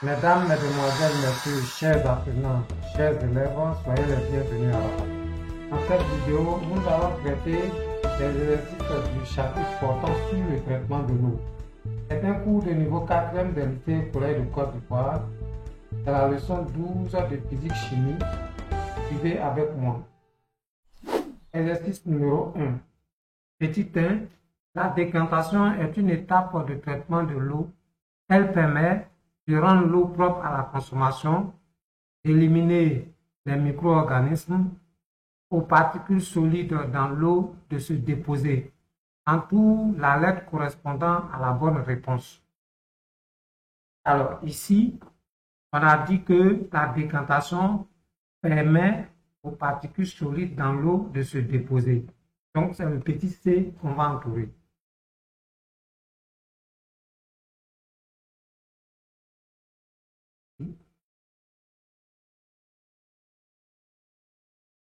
Mesdames, Mesdemoiselles, Messieurs, chers apprenants, chers élèves, soyez les bienvenus à la fac. Dans cette vidéo, nous allons traiter des exercices du chapitre portant sur le traitement de l'eau. C'est un cours de niveau 4e des lycées Collège de Côte d'Ivoire. C'est la leçon 12 de physique-chimie. Suivez avec moi. Exercice numéro 1. Petit 1. La décantation est une étape de traitement de l'eau. Elle permet de rendre l'eau propre à la consommation, d'éliminer les micro-organismes, aux particules solides dans l'eau de se déposer. En tout, la lettre correspondant à la bonne réponse. Alors ici, on a dit que la décantation permet aux particules solides dans l'eau de se déposer. Donc c'est le petit C qu'on va entourer.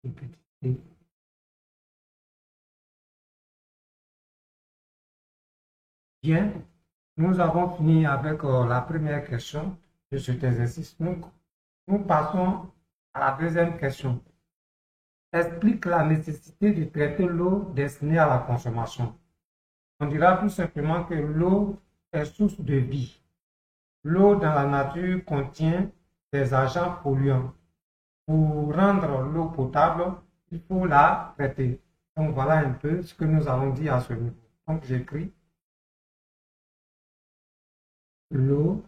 Le petit C. Bien, nous avons fini avec la première question de cet exercice. Nous passons à la deuxième question. Explique la nécessité de traiter l'eau destinée à la consommation. On dira tout simplement que l'eau est source de vie. L'eau dans la nature contient des agents polluants. Pour rendre l'eau potable, il faut la traiter. Donc voilà un peu ce que nous allons dire à ce niveau. Donc j'écris l'eau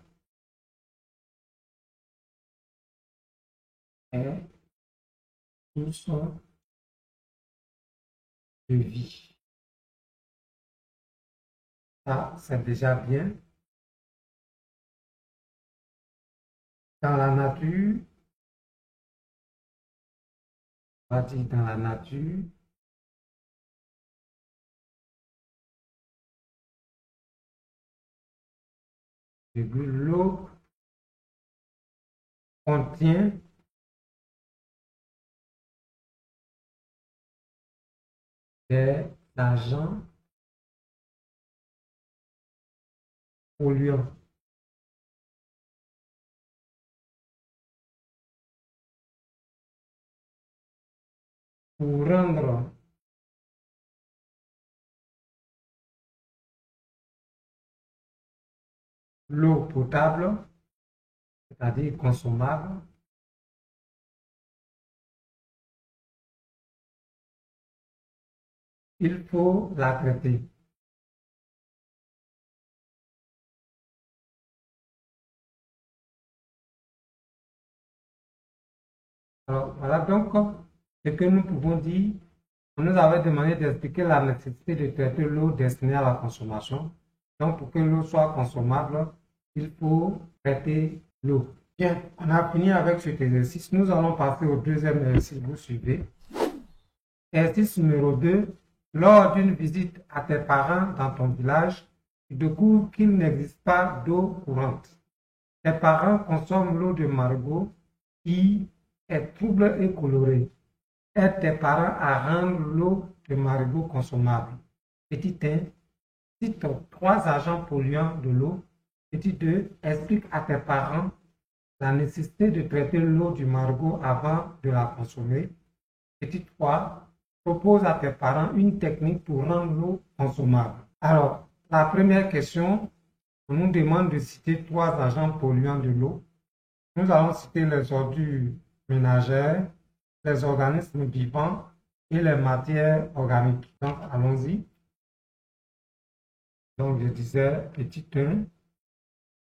est source de vie. Ça, c'est déjà bien. Dans la nature, on va dire dans la nature, l'eau contient des agents polluants. Pour rendre l'eau potable, c'est-à-dire consommable, il faut la traiter. Alors, voilà donc ce que nous pouvons dire. On nous avait demandé d'expliquer la nécessité de traiter l'eau destinée à la consommation. Donc, pour que l'eau soit consommable, il faut traiter l'eau. Bien, on a fini avec cet exercice. Nous allons passer au deuxième exercice. Vous suivez. Exercice numéro 2. Lors d'une visite à tes parents dans ton village, tu découvres qu'il n'existe pas d'eau courante. Tes parents consomment l'eau de Margot qui est trouble et colorée. Aide tes parents à rendre l'eau de Margot consommable. Petit 1. Cite 3 agents polluants de l'eau. Petit 2. Explique à tes parents la nécessité de traiter l'eau du Margot avant de la consommer. Petit 3. Propose à tes parents une technique pour rendre l'eau consommable. Alors, la première question, on nous demande de citer 3 agents polluants de l'eau. Nous allons citer les ordures ménagères, les organismes vivants et les matières organiques. Donc, allons-y. Donc, je disais petit 1,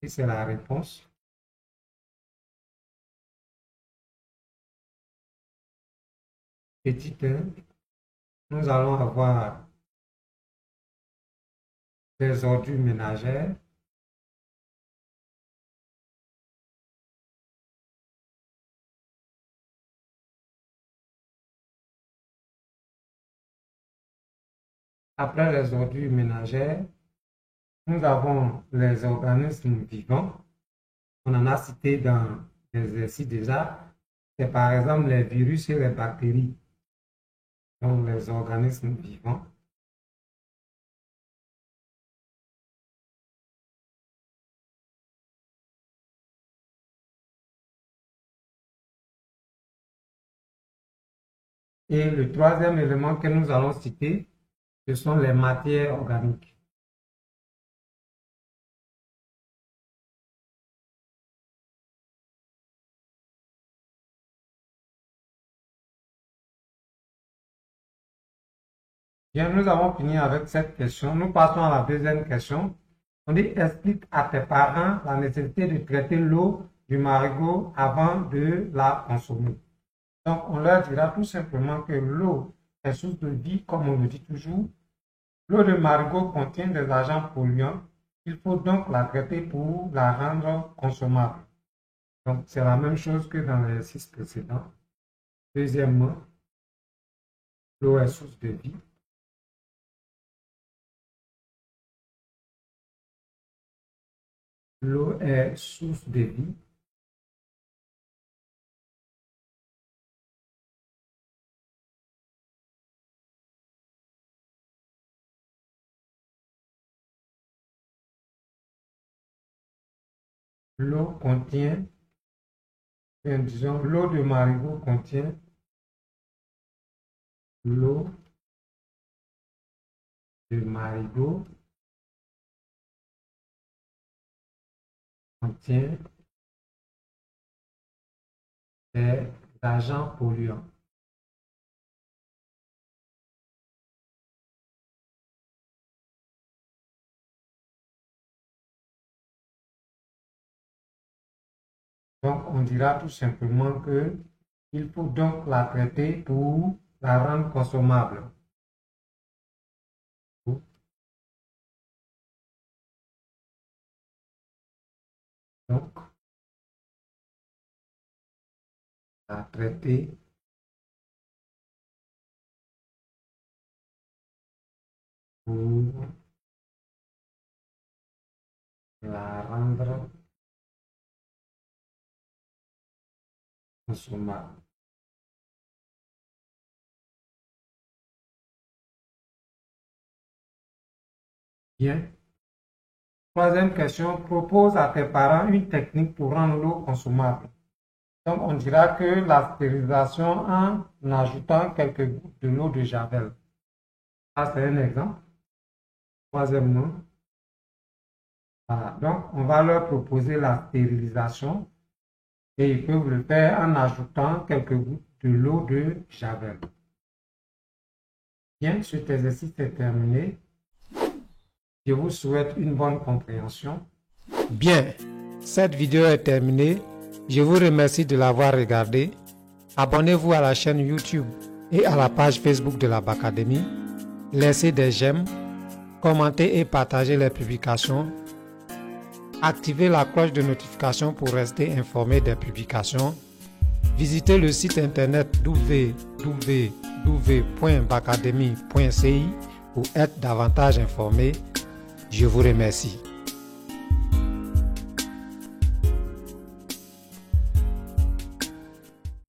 et c'est la réponse. Petit 1, nous allons avoir les ordures ménagères, après les ordures ménagères, nous avons les organismes vivants. On en a cité dans l'exercice déjà. C'est par exemple les virus et les bactéries. Donc les organismes vivants. Et le troisième élément que nous allons citer, ce sont les matières organiques. Bien, nous avons fini avec cette question. Nous passons à la deuxième question. On dit, explique à tes parents la nécessité de traiter l'eau du marigot avant de la consommer. Donc, on leur dira tout simplement que l'eau est source de vie, comme on le dit toujours. L'eau de marigot contient des agents polluants. Il faut donc la traiter pour la rendre consommable. Donc, c'est la même chose que dans l'exercice précédent. Deuxièmement, l'eau est source de vie. L'eau est source de vie. L'eau contient, disons, l'eau de marigot contient l'eau de marigot contient des agents polluants. Donc, on dira tout simplement que il faut donc la traiter pour la rendre consommable. Donc, la traiter pour la rendre consommable. Bien. Troisième question, propose à tes parents une technique pour rendre l'eau consommable. Donc, on dira que la stérilisation en ajoutant quelques gouttes de l'eau de Javel. Ça, c'est un exemple. Troisièmement, voilà. Donc, on va leur proposer la stérilisation et ils peuvent le faire en ajoutant quelques gouttes de l'eau de Javel. Bien, cet exercice est terminé. Je vous souhaite une bonne compréhension. Bien, cette vidéo est terminée. Je vous remercie de l'avoir regardée. Abonnez-vous à la chaîne YouTube et à la page Facebook de la Bacadémie. Laissez des j'aime, commentez et partagez les publications. Activez la cloche de notification pour rester informé des publications. Visitez le site internet www.bacademy.ci pour être davantage informé. Je vous remercie.